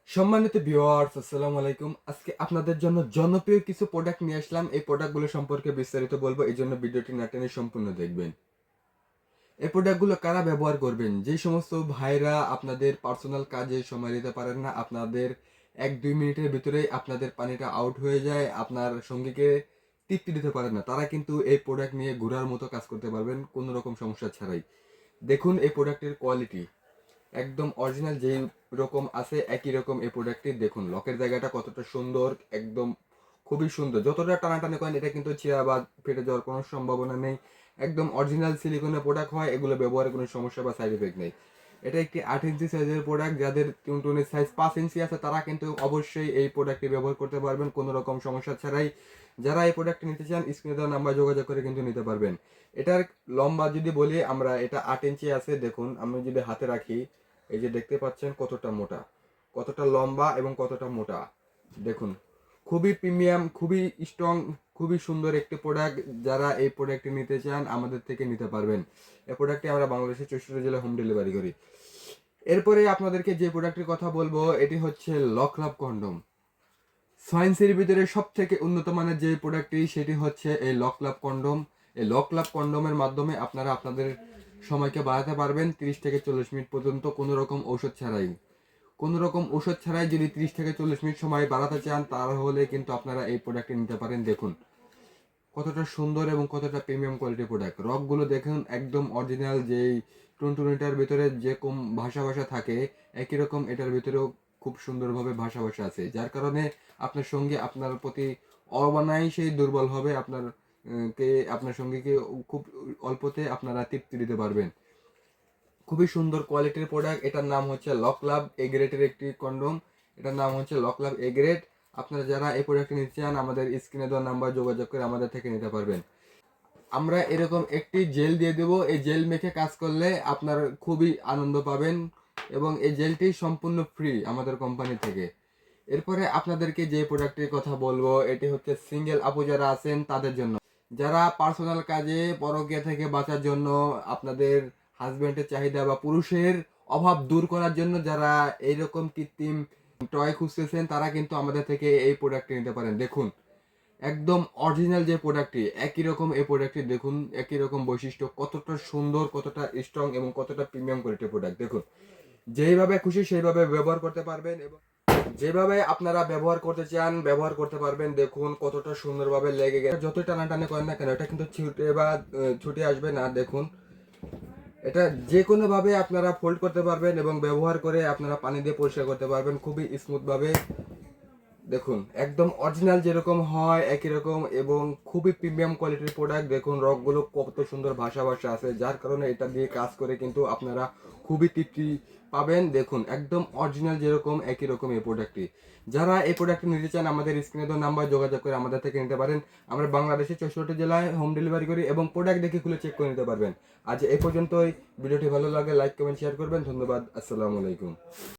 সম্মানিত ভিউয়ার্স, আসসালামু আলাইকুম। আজকে আপনাদের জন্য জনপ্রিয় কিছু প্রোডাক্ট নিয়ে আসলাম। এই প্রোডাক্টগুলো সম্পর্কে বিস্তারিত বলবো, এই জন্য ভিডিওটি না টেনে সম্পূর্ণ দেখবেন। এই প্রোডাক্টগুলো কারা ব্যবহার করবেন? যে সমস্ত ভাইরা আপনাদের পার্সোনাল কাজে সময় দিতে পারেন না, আপনাদের 1-2 মিনিটের ভিতরেই আপনাদের পানিটা আউট হয়ে যায়, আপনার সঙ্গীকে তৃপ্তি দিতে পারেন না, তারা কিন্তু এই প্রোডাক্ট নিয়ে ঘোড়ার মতো কাজ করতে পারবেন কোনো রকম সমস্যা ছাড়াই। দেখুন এই প্রোডাক্টের কোয়ালিটি একদম অরিজিনাল যেই রকম আছে একই রকম এই প্রোডাক্টটি। দেখুন লকের জায়গাটা কতটা সুন্দর, একদম খুবই সুন্দর। যতটা টানাটানি করেন এটা কিন্তু ছিঁড়া বা ফেটে যাওয়ার কোনো সম্ভাবনা নেই। একদম অরিজিনাল সিলিকনের প্রোডাক্ট হয়, এগুলো ব্যবহারে কোনো সমস্যা বা সাইড এফেক্ট নেই। এটা একটি 8 ইঞ্চি সাইজের প্রোডাক্ট। যাদের টুনটুনির সাইজ 5 ইঞ্চি আছে তারা কিন্তু অবশ্যই এই প্রোডাক্টটি ব্যবহার করতে পারবেন কোনো রকম সমস্যা ছাড়াই। যারা এই প্রোডাক্টটি নিতে চান স্ক্রিনে দেওয়া নাম্বার যোগাযোগ করে কিন্তু নিতে পারবেন। এটার লম্বা যদি বলি আমরা, এটা 8 ইঞ্চি আছে। দেখুন আমি যদি হাতে রাখি, এই যে দেখতে পাচ্ছেন কতটা মোটা, কতটা লম্বা এবং কতটা মোটা। দেখুন খুবই প্রিমিয়াম, খুবই স্ট্রং, খুবই সুন্দর একটি প্রোডাক্ট। যারা এই প্রোডাক্টটি নিতে চান আমাদের থেকে নিতে পারবেন। এই প্রোডাক্টটি আমরা বাংলাদেশের 64 জেলায় হোম ডেলিভারি করি। এরপরে আপনাদেরকে যে প্রোডাক্টের কথা বলবো এটি হচ্ছে লক লাভ কন্ডম। সায়েন্সের ভিতরে সব থেকে উন্নত মানের যে প্রোডাক্টটি সেটি হচ্ছে এই লক লাভ কন্ডম। এই লক লাভ কন্ডমের মাধ্যমে আপনারা আপনাদের সময়কে বাড়াতে পারবেন 30 থেকে 40 মিনিট পর্যন্ত কোনো রকম ঔষধ ছাড়াই। কোনো রকম ওষুধ ছাড়াই যদি 30 থেকে 40 মিনিট সময় বাড়াতে চান তাহলে কিন্তু আপনারা এই প্রোডাক্টটি নিতে পারেন। দেখুন কতটা সুন্দর এবং কতটা প্রিমিয়াম কোয়ালিটির প্রোডাক্ট। রকগুলো দেখুন একদম অরিজিনাল, যেই টুনটুনিটার ভিতরে যেরকম ভাষা থাকে একই রকম এটার ভিতরেও খুব সুন্দরভাবে ভাষা আছে, যার কারণে আপনার সঙ্গে আপনার প্রতি অনায়াসেই দুর্বল হবে। আপনার সঙ্গীকে খুব অল্পতে আপনারা তৃপ্তি দিতে পারবেন। খুবই সুন্দর কোয়ালিটির প্রোডাক্ট। এটার নাম হচ্ছে লক লাভ এ গ্রেডের একটি কন্ডম। এটার নাম হচ্ছে লক লাভ এ গ্রেড। আপনারা যারা এই প্রোডাক্টটি নিতে চান আমাদের স্ক্রিনে দেওয়া নাম্বার যোগাযোগ করে আমাদের থেকে নিতে পারবেন। আমরা এরকম একটি জেল দিয়ে দেবো, এই জেল মেখে কাজ করলে আপনার খুবই আনন্দ পাবেন এবং এই জেলটি সম্পূর্ণ ফ্রি আমাদের কোম্পানি থেকে। এরপরে আপনাদেরকে যে প্রোডাক্টের কথা বলবো এটি হচ্ছে সিঙ্গেল আপু যারা আছেন তাদের জন্য, যারা পার্সোনাল কাজে পরকীয়া থেকে বাঁচার জন্য, আপনাদের হাজবেন্ডের চাহিদা বা পুরুষের অভাব দূর করার জন্য যারা এইরকম কৃত্রিম টয় খুঁজতেছেন তারা কিন্তু আমাদের থেকে এই প্রোডাক্টটি নিতে পারেন। দেখুন একদম অরিজিনাল যে প্রোডাক্টটি একই রকম এই প্রোডাক্টটি। দেখুন একই রকম বৈশিষ্ট্য, কতটা সুন্দর, কতটা স্ট্রং এবং কতটা প্রিমিয়াম কোয়ালিটির প্রোডাক্ট। দেখুন যেইভাবে খুশি সেইভাবে ব্যবহার করতে পারবেন এবং যেভাবে আপনারা ব্যবহার করতে চান ব্যবহার করতে পারবেন। দেখুন কতটা সুন্দরভাবে লেগে গেছে। যতই টানাটানি করেন না কেন এটা কিন্তু ছুটে আসবে না। দেখুন এটা যে কোনো ভাবে আপনারা ফোল্ড করতে পারবেন এবং ব্যবহার করে আপনারা পানি দিয়ে পরিষ্কার করতে পারবেন খুবই স্মুথ ভাবে। দেখুন একদম অরিজিনাল যেরকম হয় একই রকম এবং খুবই প্রিমিয়াম কোয়ালিটির প্রোডাক্ট। দেখুন রকগুলো কত সুন্দর ভাষা আছে, যার কারণে এটা দিয়ে কাজ করে কিন্তু আপনারা খুবই তৃপ্তি পাবেন। দেখুন একদম অরিজিনাল যেরকম একই রকম এই প্রোডাক্টটি। যারা এই প্রোডাক্টটি নিতে চান আমাদের স্ক্রিনে দেওয়া নাম্বার যোগাযোগ করে আমাদের থেকে নিতে পারেন। আমরা বাংলাদেশের 64 জেলায় হোম ডেলিভারি করি এবং প্রোডাক্ট দেখে খুলে চেক করে নিতে পারবেন। আজ এই পর্যন্তই। ভিডিওটি ভালো লাগে লাইক কমেন্ট শেয়ার করবেন। ধন্যবাদ। আসসালামু আলাইকুম।